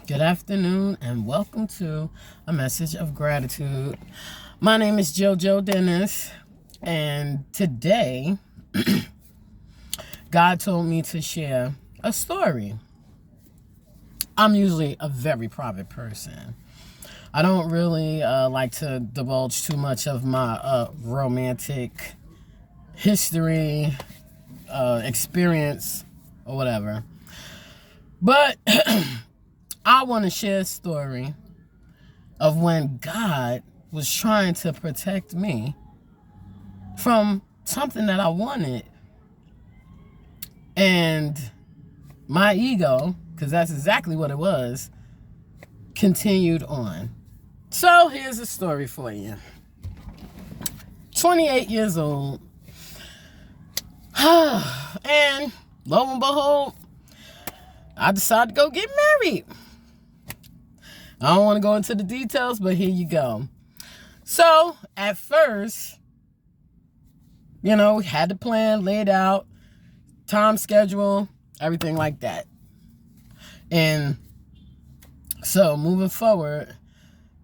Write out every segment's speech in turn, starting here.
Good afternoon and welcome to a message of gratitude. My name is JoJo Dennis, and today God told me to share a story. I'm usually a very private person. I don't really like to divulge too much of my romantic history, experience, or whatever. But I want to share a story of when God was trying to protect me from something that I wanted. And my ego, because that's exactly what it was, continued on. So here's a story for you. 28 years old. And lo and behold, I decided to go get married. I don't want to go into the details, but here you go. So, at first, we had the plan laid out, time schedule, everything like that. And so, moving forward,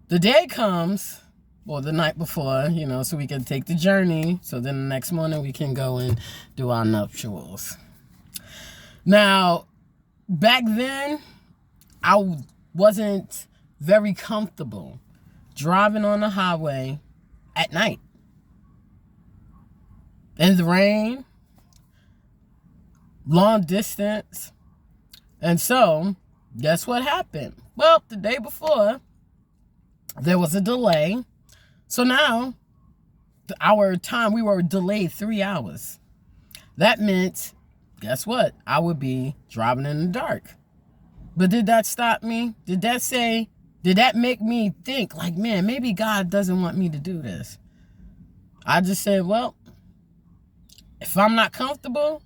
the day comes, or the night before, so we can take the journey. So then the next morning we can go and do our nuptials. Now, back then, I wasn't very comfortable driving on the highway at night in the rain, long distance. And so, guess what happened? Well, the day before, there was a delay. So now, our time, we were delayed 3 hours. That meant, guess what? I would be driving in the dark. But did that stop me? Did that make me think, like, man, maybe God doesn't want me to do this? I just said, well, if I'm not comfortable,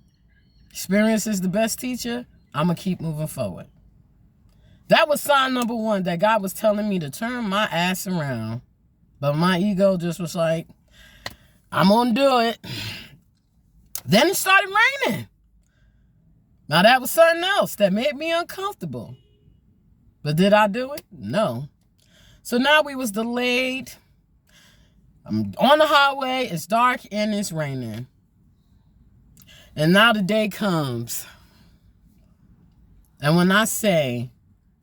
experience is the best teacher, I'm going to keep moving forward. That was sign number one, that God was telling me to turn my ass around. But my ego just was like, I'm going to do it. Then it started raining. Now that was something else that made me uncomfortable. But did I do it? No. So now we was delayed. I'm on the highway, it's dark and it's raining. And now the day comes. And when I say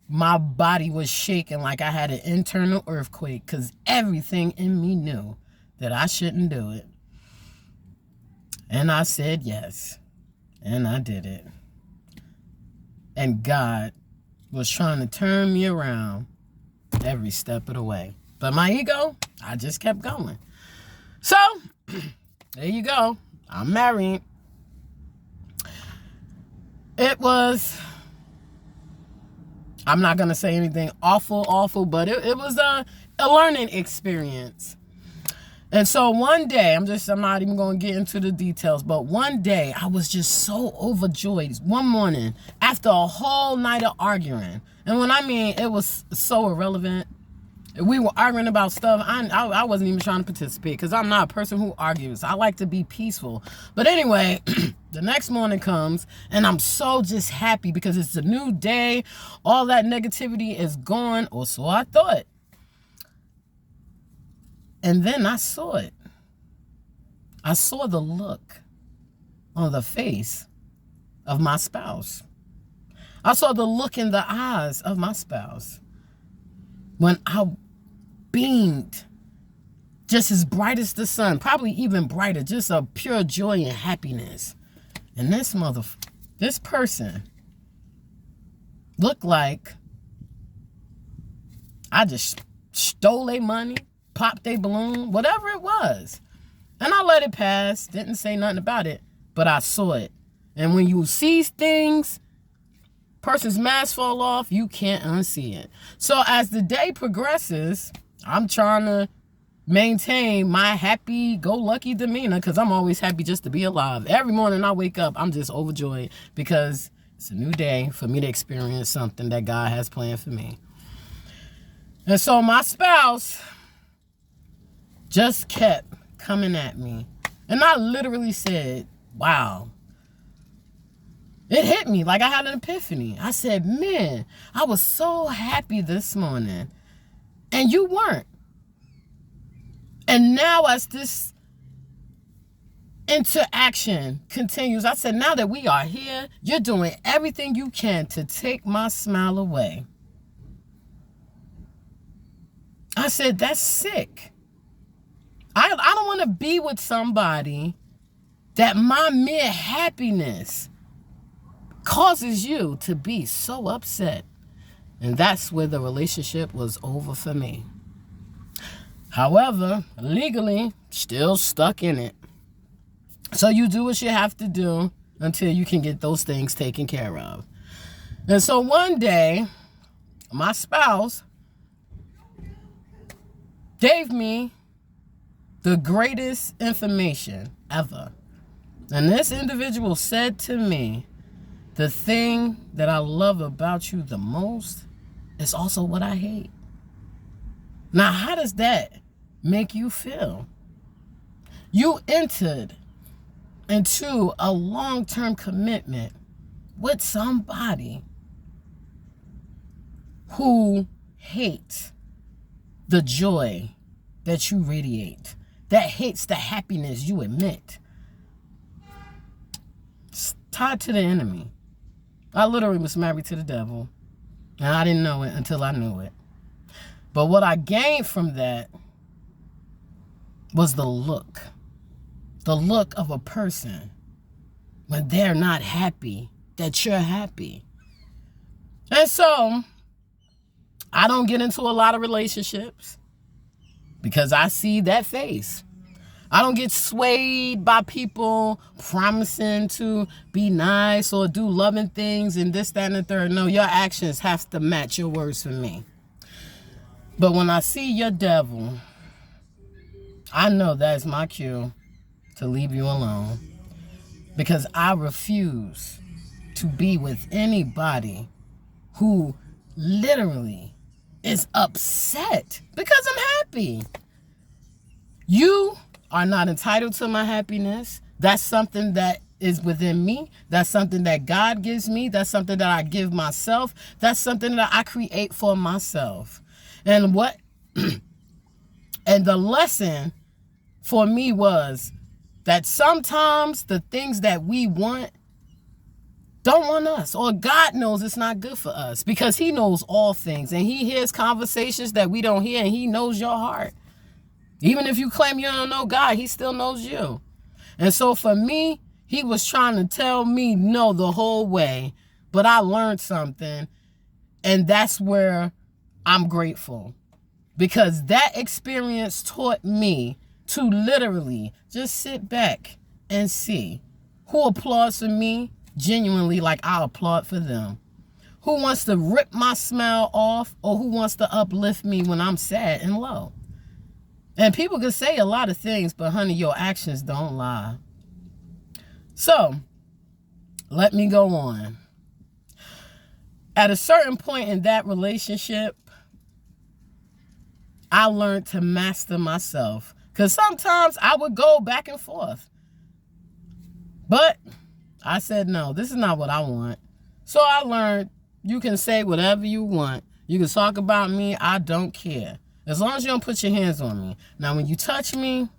my body was shaking like I had an internal earthquake, because everything in me knew that I shouldn't do it. And I said yes. And I did it. And God was trying to turn me around every step of the way. But my ego, I just kept going. So, there you go. I'm married. I'm not going to say anything awful, but it was a learning experience. And so one day, I'm not even going to get into the details, but one day I was just so overjoyed. One morning, after a whole night of arguing, and when I mean it was so irrelevant, we were arguing about stuff. I wasn't even trying to participate because I'm not a person who argues. I like to be peaceful. But anyway, the next morning comes and I'm so just happy because it's a new day. All that negativity is gone, or so I thought. And then I saw it. I saw the look on the face of my spouse. I saw the look in the eyes of my spouse when I beamed just as bright as the sun, probably even brighter, just a pure joy and happiness. And this person looked like I just stole their money, popped their balloon, whatever it was. And I let it pass, didn't say nothing about it, but I saw it. And when you see things, person's mask fall off, you can't unsee it. So as the day progresses, I'm trying to maintain my happy-go-lucky demeanor because I'm always happy just to be alive. Every morning I wake up, I'm just overjoyed because it's a new day for me to experience something that God has planned for me. And so my spouse just kept coming at me. And I literally said, wow, It hit me like I had an epiphany. I said, man, I was so happy this morning. And you weren't. And now as this interaction continues, I said, now that we are here, you're doing everything you can to take my smile away. I said, that's sick. I don't want to be with somebody that my mere happiness causes you to be so upset. And that's where the relationship was over for me. However, legally, still stuck in it. So you do what you have to do until you can get those things taken care of. And so one day, my spouse gave me the greatest information ever. And this individual said to me, the thing that I love about you the most is also what I hate. Now, how does that make you feel? You entered into a long-term commitment with somebody who hates the joy that you radiate, that hates the happiness you emit. It's tied to the enemy. I literally was married to the devil, and I didn't know it until I knew it. But what I gained from that was the look of a person when they're not happy, that you're happy. And so I don't get into a lot of relationships because I see that face. I don't get swayed by people promising to be nice or do loving things and this, that, and the third. No, your actions have to match your words for me. But when I see your devil, I know that is my cue to leave you alone, because I refuse to be with anybody who literally is upset because I'm happy. You are not entitled to my happiness. That's something that is within me. That's something that God gives me. That's something that I give myself. That's something that I create for myself. And and the lesson for me was that sometimes the things that we want don't want us, or God knows it's not good for us, because he knows all things and he hears conversations that we don't hear, and he knows your heart. Even if you claim you don't know God, he still knows you. And so for me, he was trying to tell me no the whole way, but I learned something, and that's where I'm grateful, because that experience taught me to literally just sit back and see who applauds for me genuinely like I applaud for them. Who wants to rip my smile off, or who wants to uplift me when I'm sad and low. And people can say a lot of things, but honey, your actions don't lie. So, let me go on. At a certain point in that relationship, I learned to master myself. Because sometimes I would go back and forth. But I said, no, this is not what I want. So I learned, you can say whatever you want. You can talk about me. I don't care. As long as you don't put your hands on me. Now, when you touch me,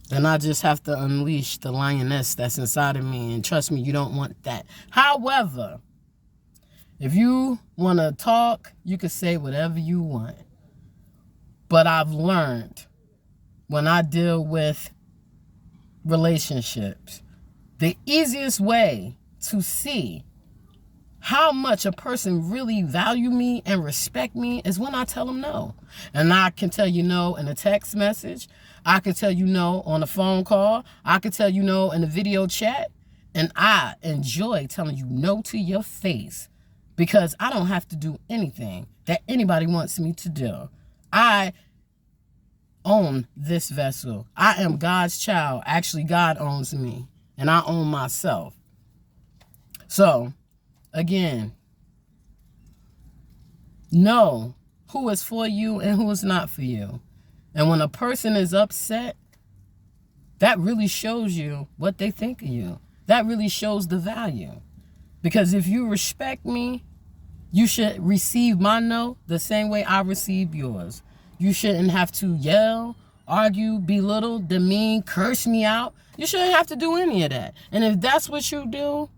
then I just have to unleash the lioness that's inside of me. And trust me, you don't want that. However, if you want to talk, you can say whatever you want. But I've learned, when I deal with relationships, the easiest way to see how much a person really value me and respect me is when I tell them no. And I can tell you no in a text message. I can tell you no on a phone call. I can tell you no in a video chat. And I enjoy telling you no to your face, because I don't have to do anything that anybody wants me to do. I own this vessel. I am God's child. Actually, God owns me, and I own myself. So, again, know who is for you and who is not for you. And when a person is upset, that really shows you what they think of you. That really shows the value. Because if you respect me, you should receive my no the same way I receive yours. You shouldn't have to yell, argue, belittle, demean, curse me out. You shouldn't have to do any of that. And if that's what you do,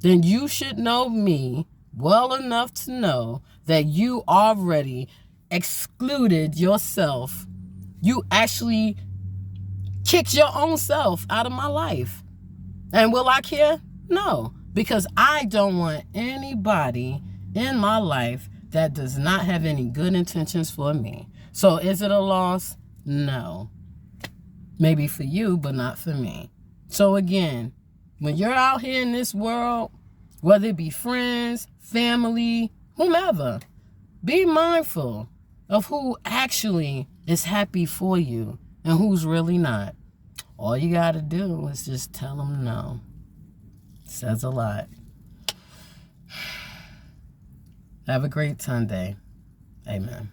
then you should know me well enough to know that you already excluded yourself. You actually kicked your own self out of my life. And will I care? No, because I don't want anybody in my life that does not have any good intentions for me. So is it a loss? No. Maybe for you, but not for me. So again, when you're out here in this world, whether it be friends, family, whomever, be mindful of who actually is happy for you and who's really not. All you got to do is just tell them no. Says a lot. Have a great Sunday. Amen.